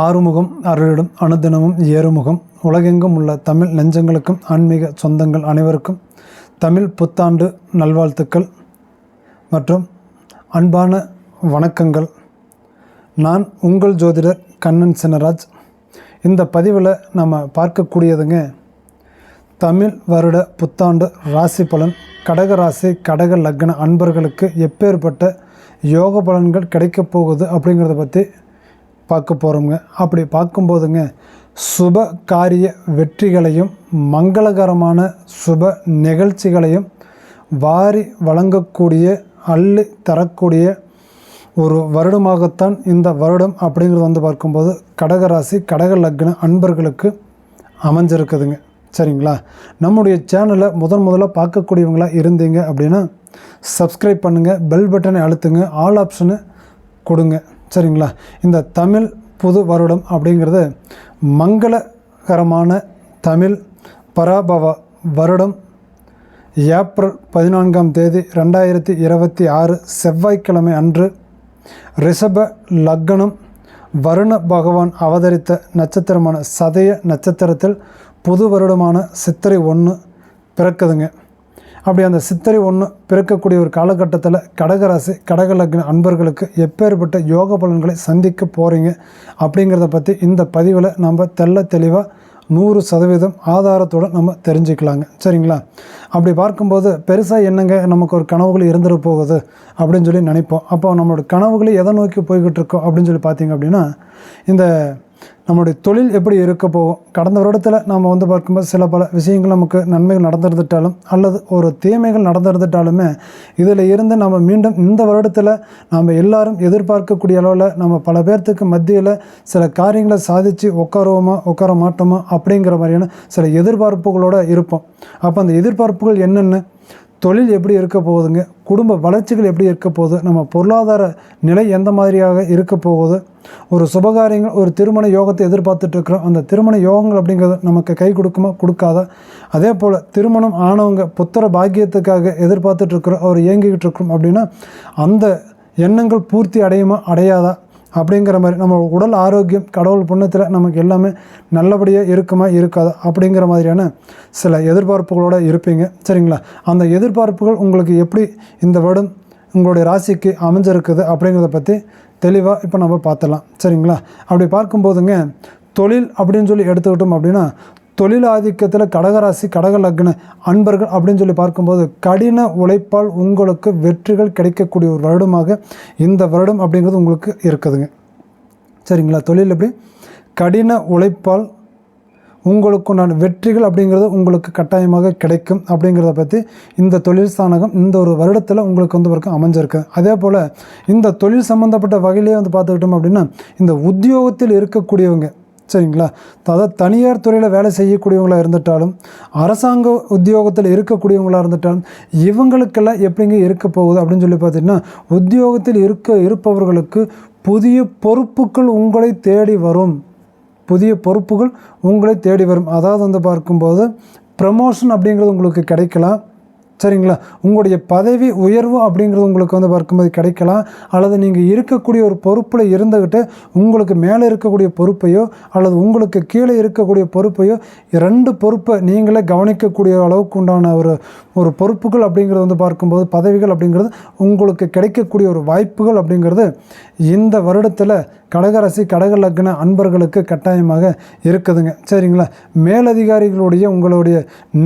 ஆறுமுகம் அருளிடும் அனுதினமும் ஏறுமுகம். உலகெங்கும் உள்ள தமிழ் நெஞ்சங்களுக்கும் ஆன்மீக சொந்தங்கள் அனைவருக்கும் தமிழ் புத்தாண்டு நல்வாழ்த்துக்கள் மற்றும் அன்பான வணக்கங்கள். நான் உங்கள் ஜோதிடர் கண்ணன் சின்னராஜ். இந்த பதிவில் நம்ம பார்க்கக்கூடியதுங்க, தமிழ் வருட புத்தாண்டு ராசி பலன். கடக ராசி கடக லக்ன அன்பர்களுக்கு எப்பேற்பட்ட யோக பலன்கள் கிடைக்கப் போகுது அப்படிங்கிறத பற்றி பார்க்க போகிறோங்க. அப்படி பார்க்கும்போதுங்க, சுப காரிய வெற்றிகளையும் மங்களகரமான சுப நிகழ்ச்சிகளையும் வாரி வழங்கக்கூடிய அள்ளி தரக்கூடிய ஒரு வருடமாகத்தான் இந்த வருடம் அப்படிங்கிறது பார்க்கும்போது கடகராசி கடக லக்ன அன்பர்களுக்கு அமைஞ்சிருக்குதுங்க. சரிங்களா? நம்முடைய சேனலை முதல்ல பார்க்கக்கூடியவங்களா இருந்தீங்க அப்படின்னா சப்ஸ்கிரைப் பண்ணுங்கள், பெல் பட்டனை அழுத்துங்க, ஆல் ஆப்ஷனு கொடுங்க. சரிங்களா? இந்த தமிழ் புது வருடம் அப்படிங்கிறது மங்களகரமான தமிழ் பராபவ வருடம் ஏப்ரல் 14 2026 செவ்வாய்க்கிழமை அன்று ரிஷப லக்னம் வருண பகவான் அவதரித்த நட்சத்திரமான சதய நட்சத்திரத்தில் புது வருடமான சித்திரை 1 பிறக்குதுங்க. அப்படி அந்த சித்திரை 1 பிறக்கக்கூடிய ஒரு காலகட்டத்தில் கடகராசி கடக லக்ன அன்பர்களுக்கு எப்பேற்பட்ட யோக பலன்களை சந்திக்க போகிறீங்க அப்படிங்கிறத பற்றி இந்த பதிவில் நம்ம தெளிவாக 100% ஆதாரத்தோடு நம்ம தெரிஞ்சுக்கலாங்க. சரிங்களா? அப்படி பார்க்கும்போது பெருசாக என்னங்க நமக்கு ஒரு கனவுகள் இருந்துட போகுது அப்படின்னு சொல்லி நினைப்போம். அப்போ நம்மளோட கனவுகளை எதை நோக்கி போய்கிட்டு இருக்கோம் அப்படின்னு சொல்லி பார்த்தீங்க அப்படின்னா, இந்த நம்மளுடைய தொழில் எப்படி இருக்க போகும். கடந்த வருடத்தில் நாம் பார்க்கும்போது சில பல விஷயங்கள் நமக்கு நன்மைகள் நடந்துருந்துட்டாலும் அல்லது ஒரு தீமைகள் நடந்துருந்துட்டாலுமே இதில் இருந்து நம்ம மீண்டும் இந்த வருடத்தில் நாம் எல்லாரும் எதிர்பார்க்கக்கூடிய அளவில் நம்ம பல பேர்த்துக்கு மத்தியில் சில காரியங்களை சாதித்து உட்கார மாட்டோமா அப்படிங்கிற மாதிரியான சில எதிர்பார்ப்புகளோடு இருப்போம். அப்போ அந்த எதிர்பார்ப்புகள் என்னென்ன, தொழில் எப்படி இருக்க போகுதுங்க, குடும்ப வளர்ச்சிகள் எப்படி இருக்க போகுது, நம்ம பொருளாதார நிலை எந்த மாதிரியாக இருக்க போகுது, ஒரு சுபகாரியங்கள் ஒரு திருமண யோகத்தை எதிர்பார்த்துட்ருக்குறோம், அந்த திருமண யோகங்கள் அப்படிங்கிறது நமக்கு கை கொடுக்குமா கொடுக்காதா, அதே போல் திருமணம் ஆனவங்க புத்திர பாக்கியத்துக்காக எதிர்பார்த்துட்ருக்குறோம், அவர் இயங்கிக்கிட்டு இருக்கிறோம் அப்படின்னா அந்த எண்ணங்கள் பூர்த்தி அடையுமா அடையாதா அப்படிங்கிற மாதிரி, நம்ம உடல் ஆரோக்கியம் கடவுள் புண்ணியத்தில் நமக்கு எல்லாமே நல்லபடியாக இருக்குமா இருக்காதா அப்படிங்கிற மாதிரியான சில எதிர்பார்ப்புகளோடு இருப்பீங்க. சரிங்களா? அந்த எதிர்பார்ப்புகள் உங்களுக்கு எப்படி இந்த வருடம் உங்களுடைய ராசிக்கு அமைஞ்சிருக்குது அப்படிங்கிறத பற்றி தெளிவாக இப்போ நம்ம பார்த்துடலாம். சரிங்களா? அப்படி பார்க்கும்போதுங்க, தொழில் அப்படின்னு சொல்லி எடுத்துக்கிட்டோம் அப்படின்னா, தொழில் ஆதிக்கத்தில் கடகராசி கடக லக்ன அன்பர்கள் அப்படின்னு சொல்லி பார்க்கும்போது கடின உழைப்பால் உங்களுக்கு வெற்றிகள் கிடைக்கக்கூடிய ஒரு வருடமாக இந்த வருடம் அப்படிங்கிறது உங்களுக்கு இருக்குதுங்க. சரிங்களா? தொழில் எப்படி கடின உழைப்பால் உங்களுக்குண்டான வெற்றிகள் அப்படிங்கிறது உங்களுக்கு கட்டாயமாக கிடைக்கும் அப்படிங்கிறத பற்றி இந்த தொழில் ஸ்தானகம் இந்த ஒரு வருடத்தில் உங்களுக்கு வரைக்கும் அமைஞ்சிருக்கு. அதே போல் இந்த தொழில் சம்மந்தப்பட்ட வகையிலே பார்த்துக்கிட்டோம் அப்படின்னா, இந்த உத்தியோகத்தில் இருக்கக்கூடியவங்க, சரிங்களா, அதாவது தனியார் துறையில் வேலை செய்யக்கூடியவங்களாக இருந்துட்டாலும் அரசாங்க உத்தியோகத்தில் இருக்கக்கூடியவங்களாக இருந்துட்டாலும் இவங்களுக்கெல்லாம் எப்படிங்க இருக்க போகுது அப்படின்னு சொல்லி பார்த்தீங்கன்னா, உத்தியோகத்தில் இருப்பவர்களுக்கு புதிய பொறுப்புகள் உங்களை தேடி வரும். புதிய பொறுப்புகள் உங்களை தேடி வரும். அதாவது பார்க்கும்போது ப்ரமோஷன் அப்படிங்கிறது உங்களுக்கு கிடைக்கலாம். சரிங்களா? உங்களுடைய பதவி உயர்வு அப்படிங்கிறது உங்களுக்கு பார்க்கும்போது கிடைக்கலாம். அல்லது நீங்கள் இருக்கக்கூடிய ஒரு பொறுப்பில் இருந்துக்கிட்டு உங்களுக்கு மேலே இருக்கக்கூடிய பொறுப்பையோ அல்லது உங்களுக்கு கீழே இருக்கக்கூடிய பொறுப்பையோ 2 பொறுப்பை நீங்களே கவனிக்கக்கூடிய அளவுக்கு உண்டான ஒரு பொறுப்புகள் அப்படிங்கிறது பார்க்கும்போது பதவிகள் அப்படிங்கிறது உங்களுக்கு கிடைக்கக்கூடிய ஒரு வாய்ப்புகள் அப்படிங்கிறது இந்த வருடத்தில் கடகராசி கடக லக்ன அன்பர்களுக்கு கட்டாயமாக இருக்குதுங்க. சரிங்களா? மேலதிகாரிகளுடைய உங்களுடைய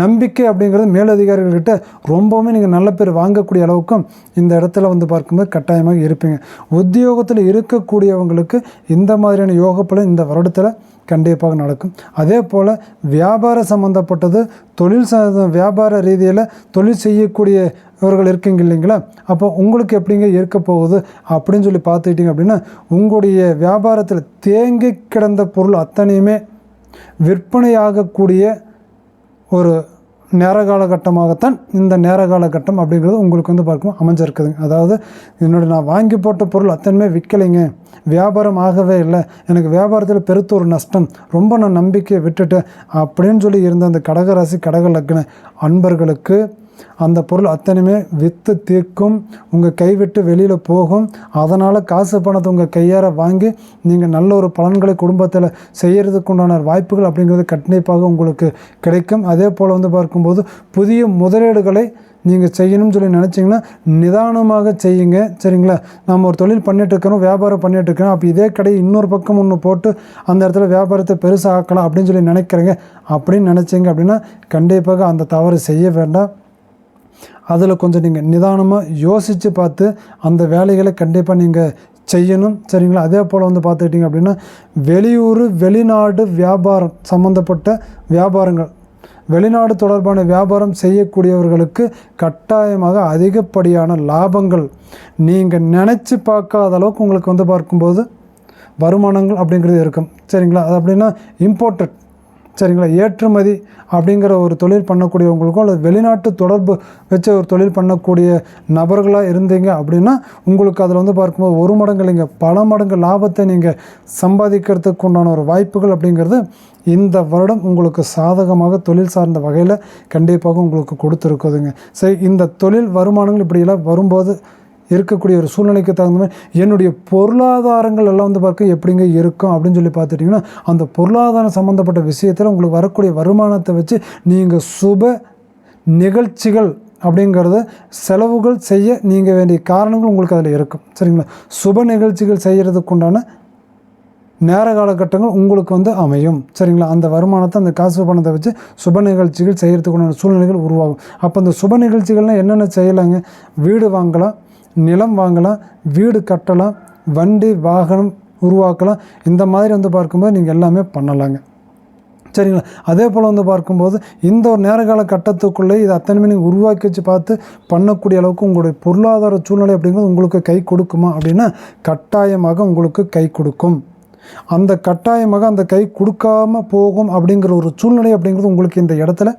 நம்பிக்கை அப்படிங்கிறது மேலதிகாரிகள்கிட்ட ரொம்பவுமே நீங்கள் நல்ல பேர் வாங்கக்கூடிய அளவுக்கும் இந்த இடத்துல பார்க்கும்போது கட்டாயமாக இருப்பீங்க. உத்தியோகத்தில் இருக்கக்கூடியவங்களுக்கு இந்த மாதிரியான யோக பலன் இந்த வருடத்தில் கண்டிப்பாக நடக்கும். அதே போல் வியாபார சம்மந்தப்பட்டது தொழில் வியாபார ரீதியில் தொழில் செய்யக்கூடியவர்கள் இருக்கீங்க இல்லைங்களா, அப்போ உங்களுக்கு எப்படிங்க இருக்க போகுது அப்படின்னு சொல்லி பார்த்துக்கிட்டிங்க அப்படின்னா, உங்களுடைய வியாபாரத்தில் தேங்கி கிடந்த பொருள் அத்தனையுமே விற்பனையாகக்கூடிய ஒரு நேர காலகட்டமாகத்தான் இந்த நேர காலகட்டம் அப்படிங்கிறது உங்களுக்கு பார்க்கும் அமைஞ்சிருக்குதுங்க. அதாவது நான் வாங்கி போட்ட பொருள் அத்தனையுமே விற்கலைங்க, வியாபாரம் ஆகவே இல்லை, எனக்கு வியாபாரத்தில் பெருத்த ஒரு நஷ்டம், ரொம்ப நான் நம்பிக்கையை விட்டுட்டேன் அப்படின்னு சொல்லி இருந்த அந்த கடகராசி கடக லக்ன அன்பர்களுக்கு அந்த பொருள் அத்தனையுமே விற்று தீர்க்கும், உங்கள் கைவிட்டு வெளியில் போகும். அதனால் காசு பணத்தை உங்கள் கையார வாங்கி நீங்கள் நல்ல ஒரு பலன்களை குடும்பத்தில் செய்கிறதுக்கு உண்டான வாய்ப்புகள் அப்படிங்கிறது கண்டிப்பாக உங்களுக்கு கிடைக்கும். அதே போல் வந்து பார்க்கும்போது புதிய முதலீடுகளை நீங்கள் செய்யணும்னு சொல்லி நினச்சிங்கன்னா நிதானமாக செய்யுங்க. சரிங்களா? நம்ம ஒரு தொழில் பண்ணிகிட்ருக்கிறோம், வியாபாரம் பண்ணிகிட்ருக்கிறோம், அப்போ இதே கடை இன்னொரு பக்கம் ஒன்று போட்டு அந்த இடத்துல வியாபாரத்தை பெருசாக ஆக்கலாம் அப்படின்னு சொல்லி நினைக்கிறேங்க. அப்படின்னு நினச்சிங்க அப்படின்னா கண்டிப்பாக அந்த தவறு செய்ய வேண்டாம். அதில் கொஞ்சம் நீங்கள் நிதானமாக யோசித்து பார்த்து அந்த வேலைகளை கண்டிப்பாக நீங்கள் செய்யணும். சரிங்களா? அதே போல் வந்து பார்த்துக்கிட்டிங்க அப்படின்னா வெளியூர் வெளிநாடு வியாபாரம் சம்மந்தப்பட்ட வியாபாரங்கள், வெளிநாடு தொடர்பான வியாபாரம் செய்யக்கூடியவர்களுக்கு கட்டாயமாக அதிகப்படியான லாபங்கள் நீங்கள் நினச்சி பார்க்காத அளவுக்கு உங்களுக்கு வந்து பார்க்கும்போது வருமானங்கள் அப்படிங்கிறது இருக்கும். சரிங்களா? அது அப்படின்னா இம்போர்ட்டட், சரிங்களா, ஏற்றுமதி அப்படிங்கிற ஒரு தொழில் பண்ணக்கூடியவங்களுக்கும் அல்லது வெளிநாட்டு தொடர்பு வச்ச ஒரு தொழில் பண்ணக்கூடிய நபர்களாக இருந்தீங்க அப்படின்னா உங்களுக்கு அதில் வந்து பார்க்கும்போது ஒரு மடங்கு இல்லைங்க, பல மடங்கு லாபத்தை நீங்கள் சம்பாதிக்கிறதுக்கு உண்டான ஒரு வாய்ப்புகள் அப்படிங்கிறது இந்த வருடம் உங்களுக்கு சாதகமாக தொழில் சார்ந்த வகையில் கண்டிப்பாக உங்களுக்கு கொடுத்துருக்குதுங்க. சரி, இந்த தொழில் வருமானங்கள் இப்படியெல்லாம் வரும்போது இருக்கக்கூடிய ஒரு சூழ்நிலைக்கு தகுந்த மாதிரி என்னுடைய பொருளாதாரங்கள் எல்லாம் வந்து பார்க்க எப்படிங்க இருக்கும் அப்படின்னு சொல்லி பார்த்துட்டிங்கன்னா அந்த பொருளாதாரம் சம்மந்தப்பட்ட விஷயத்தில் உங்களுக்கு வரக்கூடிய வருமானத்தை வச்சு நீங்கள் சுப நிகழ்ச்சிகள் அப்படிங்கிறது செலவுகள் செய்ய நீங்கள் வேண்டிய காரணங்கள் உங்களுக்கு அதில் இருக்கும். சரிங்களா? சுப நிகழ்ச்சிகள் செய்கிறதுக்கு உண்டான நேர காலகட்டங்கள் உங்களுக்கு வந்து அமையும். சரிங்களா? அந்த வருமானத்தை அந்த காசு பணத்தை வச்சு சுப நிகழ்ச்சிகள் செய்கிறதுக்குண்டான சூழ்நிலைகள் உருவாகும். அப்போ அந்த சுப நிகழ்ச்சிகள்னால் என்னென்ன செய்யலாங்க? வீடு வாங்கலாம், நிலம் வாங்கலாம், வீடு கட்டலாம், வண்டி வாகனம் உருவாக்கலாம். இந்த மாதிரி வந்து பார்க்கும்போது நீங்கள் எல்லாமே பண்ணலாங்க. சரிங்களா? அதே போல் வந்து பார்க்கும்போது இந்த ஒரு நேரகால கட்டத்துக்குள்ளே இது அத்தனையுமே நீங்கள் உருவாக்கி வச்சு பார்த்து பண்ணக்கூடிய அளவுக்கு உங்களுடைய பொருளாதார சூழ்நிலை அப்படிங்கிறது உங்களுக்கு கை கொடுக்குமா அப்படின்னா கட்டாயமாக உங்களுக்கு கை கொடுக்கும். அந்த கட்டாயமாக அந்த கை கொடுக்காமல் போகும் அப்படிங்கிற ஒரு சூழ்நிலை அப்படிங்கிறது உங்களுக்கு இந்த இடத்துல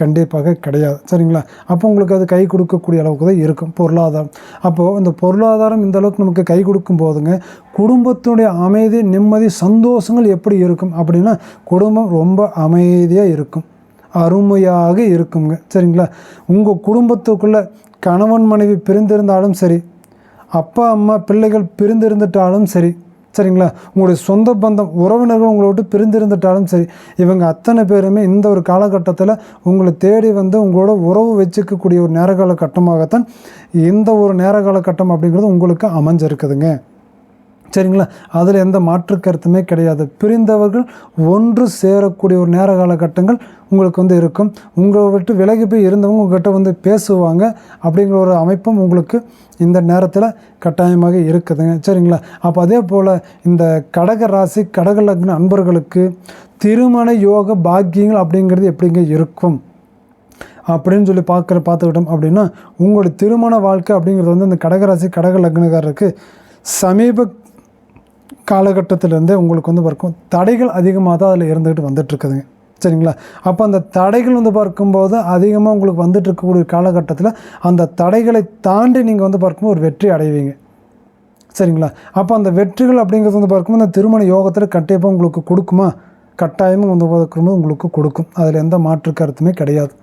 கண்டிப்பாக கிடையாது. சரிங்களா? அப்போ உங்களுக்கு அது கை கொடுக்கக்கூடிய அளவுக்கு தான் இருக்கும் பொருளாதாரம். அப்போது இந்த பொருளாதாரம் இந்த அளவுக்கு நமக்கு கை கொடுக்கும் போதுங்க குடும்பத்துடைய அமைதி, நிம்மதி, சந்தோஷங்கள் எப்படி இருக்கும் அப்படின்னா குடும்பம் ரொம்ப அமைதியாக இருக்கும், அருமையாக இருக்குங்க. சரிங்களா? உங்கள் குடும்பத்துக்குள்ளே கணவன் மனைவி பிரிந்திருந்தாலும் சரி, அப்பா அம்மா பிள்ளைகள் பிரிந்திருந்துட்டாலும் சரி, சரிங்களா, உங்களுடைய சொந்த பந்தம் உறவினர்கள் உங்களை விட்டு பிரிந்திருந்துட்டாலும் சரி, இவங்க அத்தனை பேருமே இந்த ஒரு காலகட்டத்தில் உங்களை தேடி வந்து உங்களோட உறவு வச்சுக்கக்கூடிய ஒரு நேரகால கட்டமாகத்தான் இந்த ஒரு நேரகால கட்டம் அப்படிங்கிறது உங்களுக்கு அமைஞ்சிருக்குதுங்க. சரிங்களா? அதில் எந்த மாற்று கருத்துமே கிடையாது. பிரிந்தவர்கள் ஒன்று சேரக்கூடிய ஒரு நேர காலகட்டங்கள் உங்களுக்கு வந்து இருக்கும். உங்களை விட்டு விலகி போய் இருந்தவங்க உங்கள்கிட்ட வந்து பேசுவாங்க அப்படிங்கிற ஒரு அமைப்பும் உங்களுக்கு இந்த நேரத்தில் கட்டாயமாக இருக்குதுங்க. சரிங்களா? அப்போ அதே போல் இந்த கடக ராசி கடக லக்ன அன்பர்களுக்கு திருமண யோக பாக்கியங்கள் அப்படிங்கிறது எப்படிங்க இருக்கும் அப்படின்னு சொல்லி பார்த்துக்கிட்டோம் அப்படின்னா உங்களுடைய திருமண வாழ்க்கை அப்படிங்கிறது வந்து இந்த கடகராசி கடக லக்னக்காரருக்கு சமீப காலகட்டத்திலேருந்தே உங்களுக்கு வந்து பார்க்கும் தடைகள் அதிகமாக தான் அதில் இருந்துக்கிட்டு வந்துட்டுருக்குதுங்க. சரிங்களா? அப்போ அந்த தடைகள் வந்து பார்க்கும்போது அதிகமாக உங்களுக்கு வந்துட்டு இருக்கக்கூடிய காலகட்டத்தில் அந்த தடைகளை தாண்டி நீங்கள் வந்து பார்க்கும்போது ஒரு வெற்றி அடைவீங்க. சரிங்களா? அப்போ அந்த வெற்றிகள் அப்படிங்கிறது வந்து பார்க்கும்போது அந்த திருமண யோகத்தில் கண்டிப்பாக உங்களுக்கு கொடுக்குமா? கட்டாயமாக வந்து பார்க்கும்போது உங்களுக்கு கொடுக்கும். அதில் எந்த மாற்று கருத்துமே கிடையாது.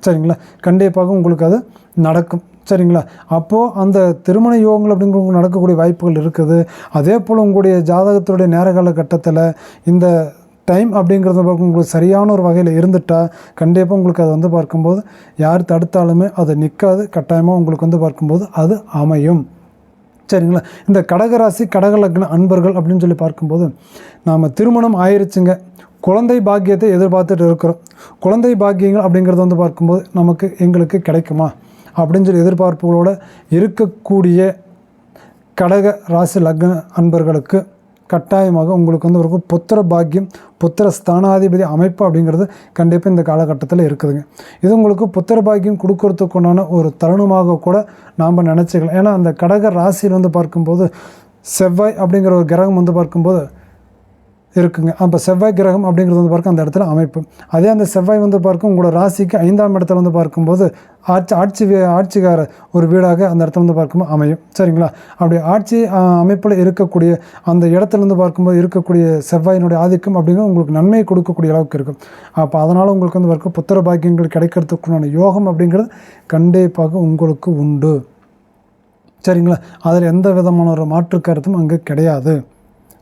சரிங்களா? கண்டிப்பாக உங்களுக்கு அது நடக்கும். சரிங்களா? அப்போது அந்த திருமண யோகங்கள் அப்படிங்கிற நடக்கக்கூடிய வாய்ப்புகள் இருக்குது. அதே போல் உங்களுடைய ஜாதகத்துடைய நேரகால கட்டத்தில் இந்த டைம் அப்படிங்கிறது உங்களுக்கு சரியான ஒரு வகையில் இருந்துட்டால் கண்டிப்பாக உங்களுக்கு அதை வந்து பார்க்கும்போது யார் தடுத்தாலுமே அது நிற்காது. கட்டாயமாக உங்களுக்கு வந்து பார்க்கும்போது அது அமையும். சரிங்களா? இந்த கடகராசி கடக லக்ன அன்பர்கள் அப்படின்னு சொல்லி பார்க்கும்போது நாம் திருமணம் ஆயிடுச்சுங்க, குழந்தை பாக்கியத்தை எதிர்பார்த்துட்டு இருக்கிறோம். குழந்தை பாக்கியங்கள் அப்படிங்கிறது வந்து பார்க்கும்போது எங்களுக்கு கிடைக்குமா அப்படின்னு சொல்லி எதிர்பார்ப்புகளோடு இருக்கக்கூடிய கடக ராசி லக்ன அன்பர்களுக்கு கட்டாயமாக உங்களுக்கு வந்து ஒரு புத்திர பாக்கியம், புத்திர ஸ்தானாதிபதி அமைப்பு அப்படிங்கிறது கண்டிப்பாக இந்த காலகட்டத்தில் இருக்குதுங்க. இது உங்களுக்கு புத்திர பாக்கியம் கொடுக்கறதுக்கு உண்டான ஒரு தருணமாக கூட நாம் நினச்சிக்கலாம். ஏன்னா அந்த கடக ராசியில் வந்து பார்க்கும்போது செவ்வாய் அப்படிங்கிற ஒரு கிரகம் வந்து பார்க்கும்போது இருக்குங்க. அப்போ செவ்வாய் கிரகம் அப்படிங்கிறது வந்து பார்க்க அந்த இடத்துல அமைப்பு. அதே அந்த செவ்வாய் வந்து பார்க்கும் உங்களோட ராசிக்கு 5ஆம் இடத்துல வந்து பார்க்கும்போது ஆட்சிக்கார ஒரு வீடாக அந்த இடத்துல வந்து பார்க்கும்போது அமையும். சரிங்களா? அப்படி ஆட்சி அமைப்பில் இருக்கக்கூடிய அந்த இடத்துலேருந்து பார்க்கும்போது இருக்கக்கூடிய செவ்வாயினுடைய ஆதிக்கம் அப்படிங்கிறது உங்களுக்கு நன்மையை கொடுக்கக்கூடிய அளவுக்கு இருக்கும். அப்போ அதனால் உங்களுக்கு வந்து பார்க்க புத்திர பாக்கியங்கள் கிடைக்கிறதுக்குண்டான யோகம் அப்படிங்கிறது கண்டிப்பாக உங்களுக்கு உண்டு. சரிங்களா? அதில் எந்த விதமான ஒரு மாற்று கருத்தும் அங்கே கிடையாது.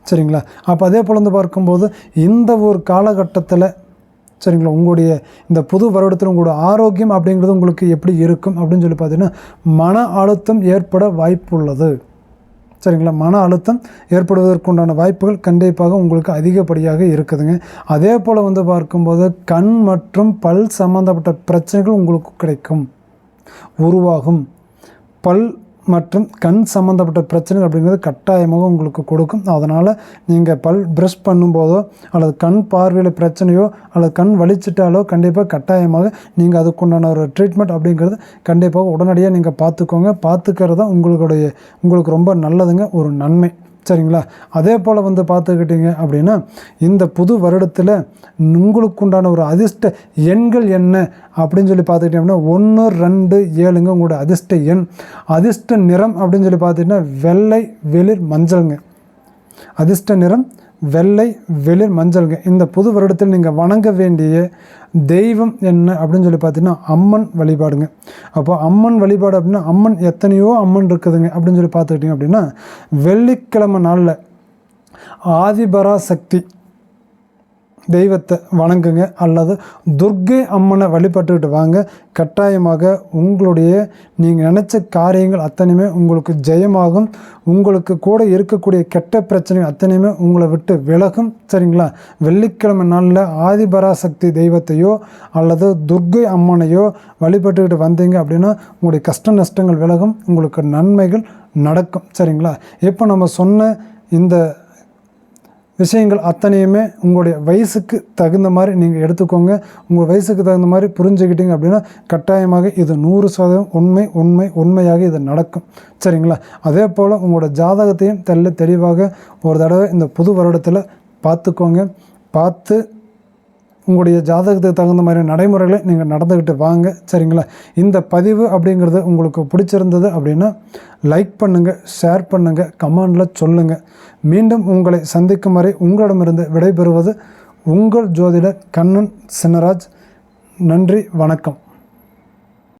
சரிங்களா? அப்போ அதே போல் வந்து பார்க்கும்போது இந்த ஒரு காலகட்டத்தில் சரிங்களா, உங்களுடைய இந்த புது வருடத்தில் உங்களோட ஆரோக்கியம் அப்படிங்கிறது உங்களுக்கு எப்படி இருக்கும் அப்படின்னு சொல்லி பார்த்தீங்கன்னா, மன அழுத்தம் ஏற்பட வாய்ப்பு உள்ளது. சரிங்களா? மன அழுத்தம் ஏற்படுவதற்குண்டான வாய்ப்புகள் கண்டிப்பாக உங்களுக்கு அதிகப்படியாக இருக்குதுங்க. அதே போல் வந்து பார்க்கும்போது கண் மற்றும் பல் சம்மந்தப்பட்ட பிரச்சனைகள் உங்களுக்கு கிடைக்கும், உருவாகும். பல் மற்றும் கண் சம்மந்தப்பட்ட பிரச்சனைகள் அப்படிங்கிறது கட்டாயமாக உங்களுக்கு கொடுக்கும். அதனால் நீங்கள் பல் ப்ரஷ் பண்ணும்போதோ அல்லது கண் பார்வையில் பிரச்சனையோ அல்லது கண் வலிச்சிட்டாலோ கண்டிப்பாக கட்டாயமாக நீங்கள் அதுக்குண்டான ஒரு ட்ரீட்மெண்ட் அப்படிங்கிறது கண்டிப்பாக உடனடியாக நீங்கள் பார்த்துக்கோங்க. பார்த்துக்கிறது தான் உங்களுக்கு ரொம்ப நல்லதுங்க, ஒரு நன்மை. சரிங்களா? அதே போல் வந்து பார்த்துக்கிட்டிங்க அப்படின்னா இந்த புது வருடத்தில் உங்களுக்குண்டான ஒரு அதிர்ஷ்ட எண்கள் என்ன அப்படின்னு சொல்லி பார்த்துக்கிட்டிங்கன்னா 1, 2, 7ங்க உங்களோட அதிர்ஷ்ட எண். அதிர்ஷ்ட நிறம் அப்படின்னு சொல்லி பார்த்துக்கிட்டிங்கன்னா வெள்ளை வெளிர் மஞ்சள்ங்க. அதிர்ஷ்ட நிறம் வெள்ளை வெளிர் மஞ்சள்ங்க. இந்த புது வருடத்தில் நீங்கள் வணங்க வேண்டிய தெய்வம் என்ன அப்படின்னு சொல்லி பார்த்தீங்கன்னா அம்மன் வழிபாடுங்க. அப்போ அம்மன் வழிபாடு அப்படின்னா அம்மன் எத்தனையோ அம்மன் இருக்குதுங்க அப்படின்னு சொல்லி பார்த்துக்கிட்டிங்க அப்படின்னா வெள்ளிக்கிழமை நாளில் ஆதிபராசக்தி தெய்வத்தை வணங்குங்க அல்லது துர்க்கை அம்மனை வழிபட்டுக்கிட்டு வாங்க. கட்டாயமாக உங்களுடைய நீங்கள் நினச்ச காரியங்கள் அத்தனையுமே உங்களுக்கு ஜெயமாகும். உங்களுக்கு கூட இருக்கக்கூடிய கெட்ட பிரச்சனைகள் அத்தனையுமே உங்களை விட்டு விலகும். சரிங்களா? வெள்ளிக்கிழமை நாளில் ஆதிபராசக்தி தெய்வத்தையோ அல்லது துர்க்கை அம்மனையோ வழிபட்டுக்கிட்டு வந்தீங்க அப்படின்னா உங்களுடைய கஷ்ட நஷ்டங்கள் விலகும், உங்களுக்கு நன்மைகள் நடக்கும். சரிங்களா? இப்போ நம்ம சொன்ன இந்த விஷயங்கள் அத்தனையுமே உங்களுடைய வயசுக்கு தகுந்த மாதிரி நீங்கள் எடுத்துக்கோங்க. உங்கள் வயசுக்கு தகுந்த மாதிரி புரிஞ்சுக்கிட்டீங்க அப்படின்னா கட்டாயமாக இது 100% உண்மையாக இது நடக்கும். சரிங்களா? அதே போல் உங்களோட ஜாதகத்தையும் தெளிவாக ஒரு தடவை இந்த புது வருடத்தில் பார்த்துக்கோங்க. பார்த்து உங்களுடைய ஜாதகத்துக்கு தகுந்த மாதிரி நடைமுறைகளை நீங்கள் நடந்துக்கிட்டு வாங்க. சரிங்களா? இந்த பதிவு அப்படிங்கிறது உங்களுக்கு பிடிச்சிருந்தது அப்படின்னா லைக் பண்ணுங்கள், ஷேர் பண்ணுங்கள், கமெண்டில் சொல்லுங்கள். மீண்டும் உங்களை சந்திக்கும் வரை உங்களிடமிருந்து விடைபெறுவது உங்கள் ஜோதிடர் கண்ணன் சின்னராஜ். நன்றி, வணக்கம்.